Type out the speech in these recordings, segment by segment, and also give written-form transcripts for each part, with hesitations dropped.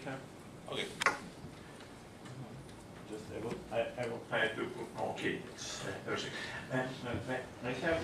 have? Okay. Just I will try to put. Okay, it's perfect. I have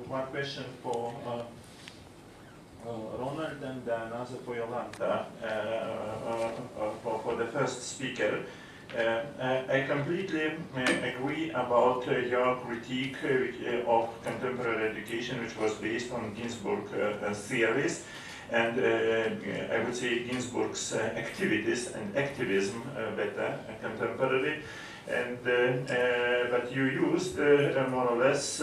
one question for Ronald and another for Jolanta. For the first speaker. I completely agree about your critique of contemporary education, which was based on Ginsburg theories, and I would say Ginsburg's activities and activism better contemporary. And but you used more or less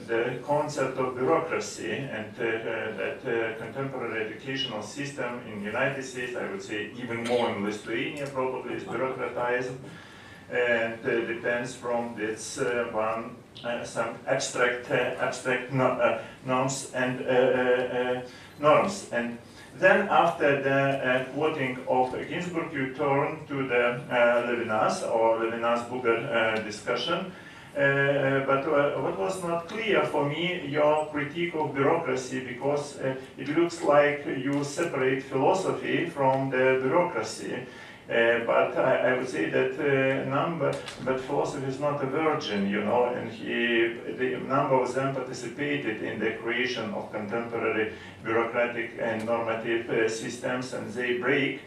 the concept of bureaucracy, and that contemporary educational system in the United States, I would say even more in Lithuania probably, is bureaucratized, and depends from this some abstract norms and norms. And then after the quoting of Ginsburg, you turn to the Levinas or Levinas-Buber discussion. But what was not clear for me, your critique of bureaucracy, because it looks like you separate philosophy from the bureaucracy. But I would say that but philosophy is not a virgin, you know, and the number of them participated in the creation of contemporary bureaucratic and normative systems, and they break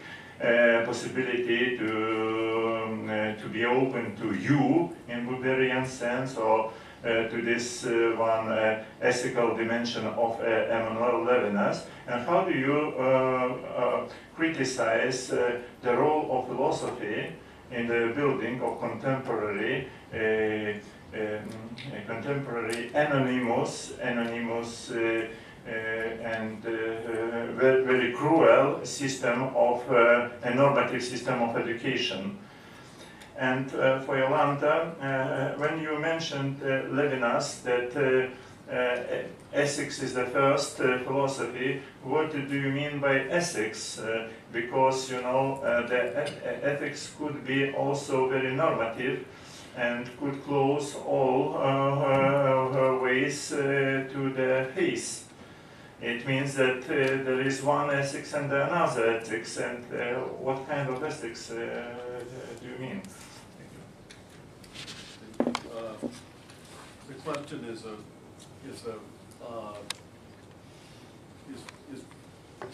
possibility to be open to you in Buberian sense, or to this one ethical dimension of Emmanuel Levinas. And how do you criticize the role of philosophy in the building of contemporary anonymous and very, very cruel system of a normative system of education? And for Jolanta, when you mentioned Levinas, that ethics is the first philosophy, what do you mean by ethics? Because, you know, the ethics could be also very normative and could close all ways to the faith. It means that there is one ethics and another ethics, and what kind of ethics do you mean? The question is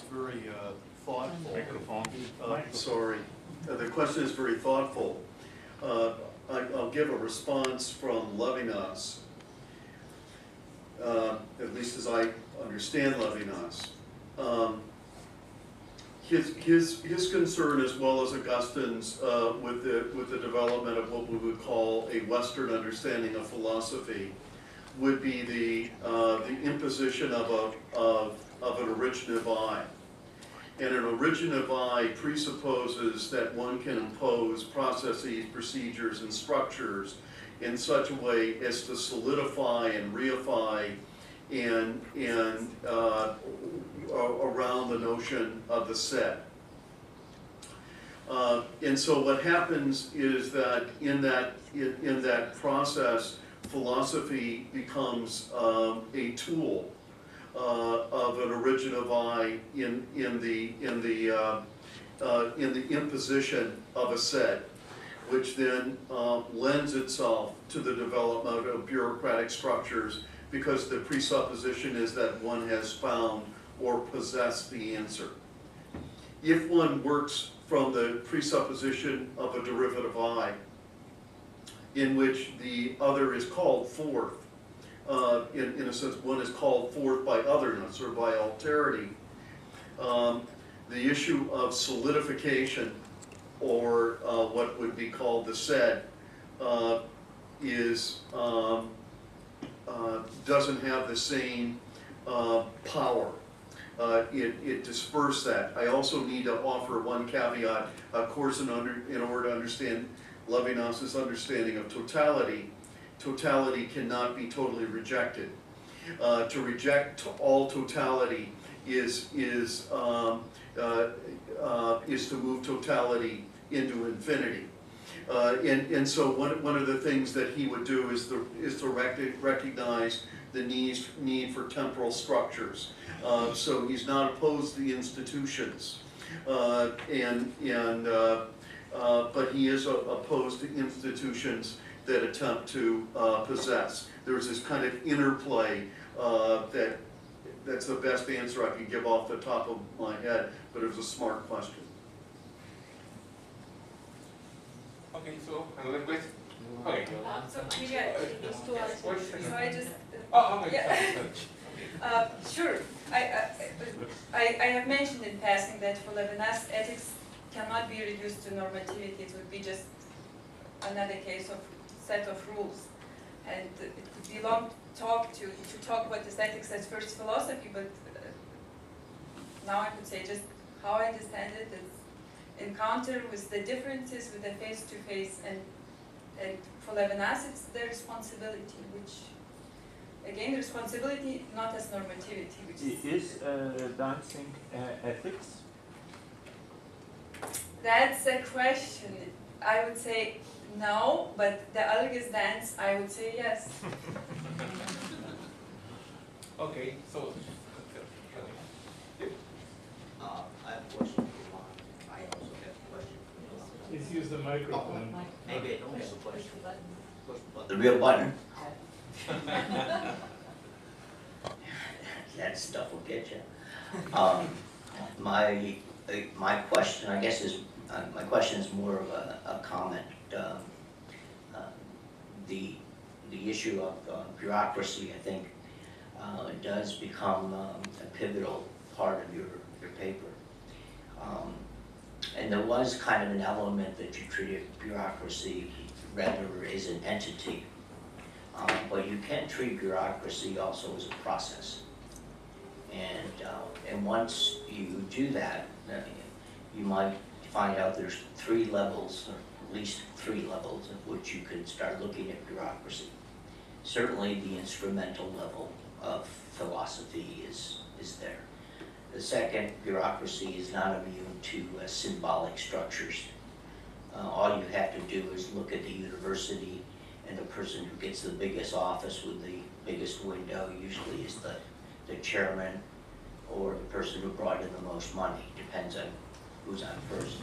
very thoughtful. Microphone. Sorry, the question is very thoughtful. I'll give a response from Levinas, at least as I understand Levinas. His concern, as well as Augustine's, with the development of what we would call a Western understanding of philosophy, would be the imposition of an originative I. And an originative I presupposes that one can impose processes, procedures, and structures in such a way as to solidify and reify and around the notion of the set. And so what happens is that in that process, philosophy becomes a tool of an originative I in the imposition of a set, which then lends itself to the development of bureaucratic structures, because the presupposition is that one has found or possessed the answer. If one works from the presupposition of a derivative I, in which the other is called forth, in a sense one is called forth by otherness or by alterity, the issue of solidification, or what would be called the said, doesn't have the same power. It disperses that. I also need to offer one caveat. Of course, in order to understand Levinas's understanding of totality, totality cannot be totally rejected. To reject all totality is to move totality into infinity. And so one of the things that he would do is to recognize the need for temporal structures. So he's not opposed to the institutions, but he is opposed to institutions that attempt to possess. There's this kind of interplay that's the best answer I can give off the top of my head, but it was a smart question. Okay, so another question. Okay. So maybe I just. Oh, okay. Yeah. Sure. I have mentioned in passing that for Levinas, ethics cannot be reduced to normativity. It would be just another case of set of rules, and it could be long talk to talk about this ethics as first philosophy, but now I could say just how I understand it is encounter with the differences, with the face-to-face, and for Levinas it's the responsibility, which again the responsibility not as normativity, which Is dancing ethics? That's a question. I would say no, but the Algis dance, I would say yes. Okay, so. I have a question for Ron. I also have a question for Ron. Please use the microphone. Maybe I don't have a question. Push the button. The real button? That stuff will get you. My question, I guess, is my question is more of a comment. The issue of bureaucracy, I think, does become a pivotal part of your paper. And there was kind of an element that you treated bureaucracy rather as an entity. But you can treat bureaucracy also as a process. And once you do that, you might find out there's 3 levels, or at least 3 levels, at which you could start looking at bureaucracy. Certainly the instrumental level of philosophy is there. The second, bureaucracy is not immune to symbolic structures. All you have to do is look at the university, and the person who gets the biggest office with the biggest window usually is the chairman or the person who brought in the most money, depends on who's on first.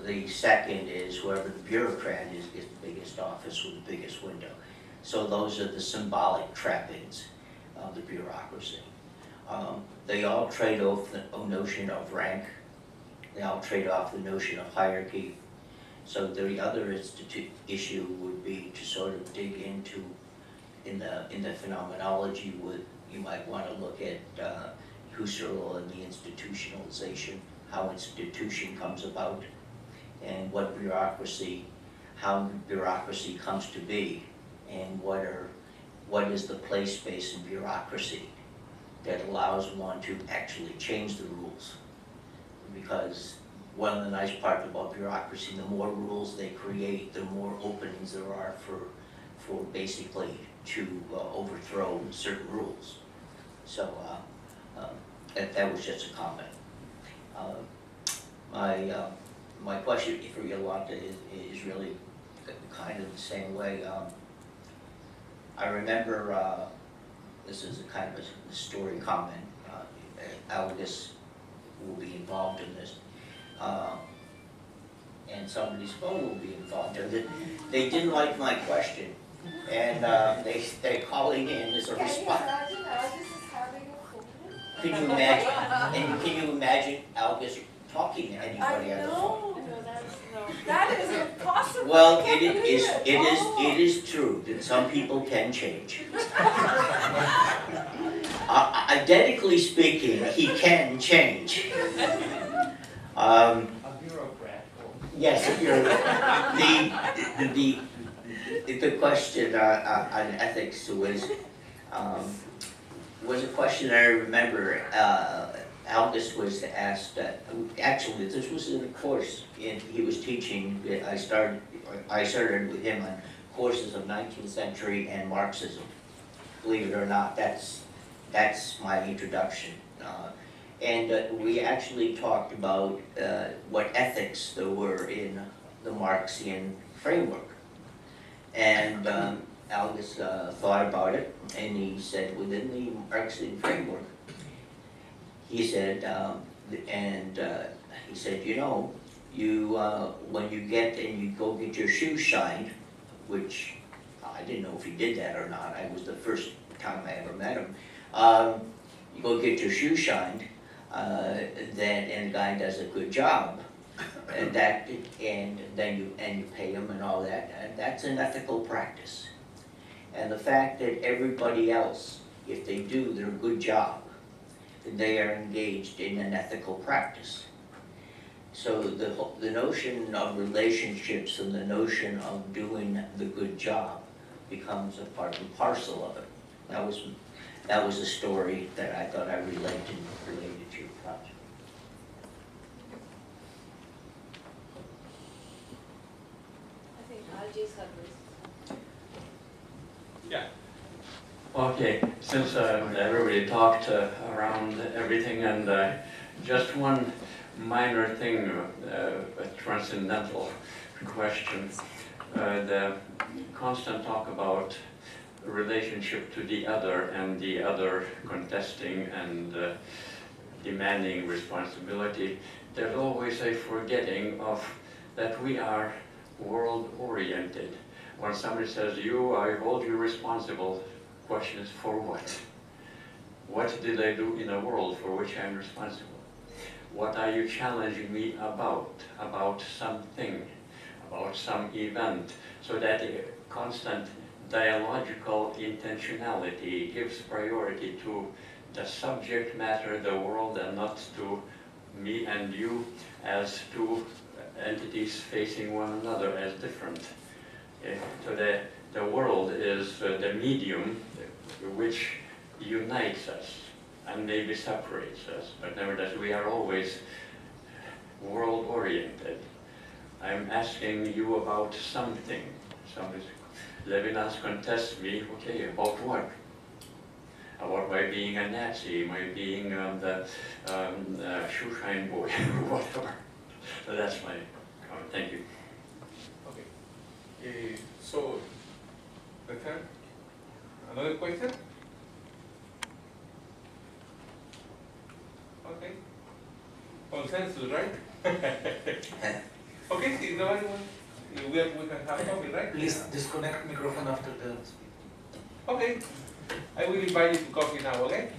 The second is whoever the bureaucrat is gets the biggest office with the biggest window. So those are the symbolic trappings of the bureaucracy. They all trade off the notion of rank. They all trade off the notion of hierarchy. So the other issue would be to sort of dig into, in the phenomenology, you might want to look at Husserl and the institutionalization, how institution comes about, and what bureaucracy, how bureaucracy comes to be, and what is the play space in bureaucracy that allows one to actually change the rules. Because one of the nice parts about bureaucracy, the more rules they create, the more openings there are for basically to overthrow certain rules. So that was just a comment. My question for Jolanta is really kind of the same way. I remember, this is a kind of a story comment, Algis will be involved in this, and somebody's phone will be involved in it. They didn't like my question, and they're calling in as a response. Can you imagine? And can you imagine Algis talking to anybody on the phone? That is impossible. Well, it is true that some people can change. Identically speaking, he can change. A bureaucrat. Yes, a bureaucrat. The question on ethics was a question I remember. Algis was asked, actually this was in a course he was teaching. I started with him on courses of 19th century and Marxism. Believe it or not, that's my introduction. And we actually talked about what ethics there were in the Marxian framework. And Algis thought about it, and he said within the Marxian framework, he said, he said, you know, when you get and you go get your shoes shined, which I didn't know if he did that or not. I was the first time I ever met him. You go get your shoes shined, and the guy does a good job, and then you pay him and all that. And that's an ethical practice. And the fact that everybody else, if they do their good job, they are engaged in an ethical practice. So the notion of relationships and the notion of doing the good job becomes a part and parcel of it. That was a story that I thought I related to your project. I think Algis had this. Yeah. Okay, since everybody talked around everything, and just one minor thing, a transcendental question, the constant talk about relationship to the other and the other contesting and demanding responsibility, there's always a forgetting of that we are world-oriented. When somebody says, I hold you responsible, question is for what? What did I do in a world for which I'm responsible? What are you challenging me about something, about some event, so that a constant dialogical intentionality gives priority to the subject matter, the world, and not to me and you as two entities facing one another as different. So the world is the medium which unites us and maybe separates us, but nevertheless we are always world-oriented. I'm asking you about something. Levinas contests me, okay, about what? About my being a Nazi, my being the shoeshine boy, or whatever. So that's my comment. Thank you. Okay. So, the third, another question? Okay. Consensus, right? Okay, if nobody wants, we can have coffee, right? Please disconnect microphone after the Okay. I will invite you to coffee now, okay?